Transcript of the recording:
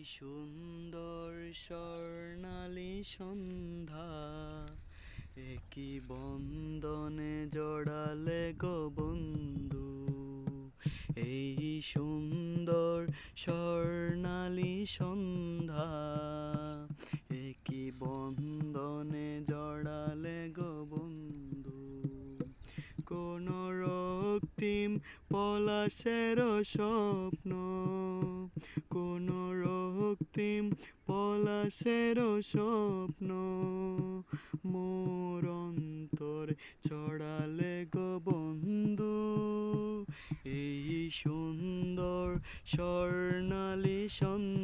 সুন্দর স্বর্ণালী সন্ধ্যা, একই বন্দনে জড়ালে গো বন্ধু। এই সুন্দর স্বর্ণালী সন্ধ্যা, একই বন্দনে জড়ালে গো বন্ধু। কোন রক্তিম পলাশের স্বপ্ন, কোন রক্তিম পলাশের স্বপ্ন মোর অন্তরে ছড়ালে গো বন্ধু। এই সুন্দর স্বর্ণালী সন্ধ্যা।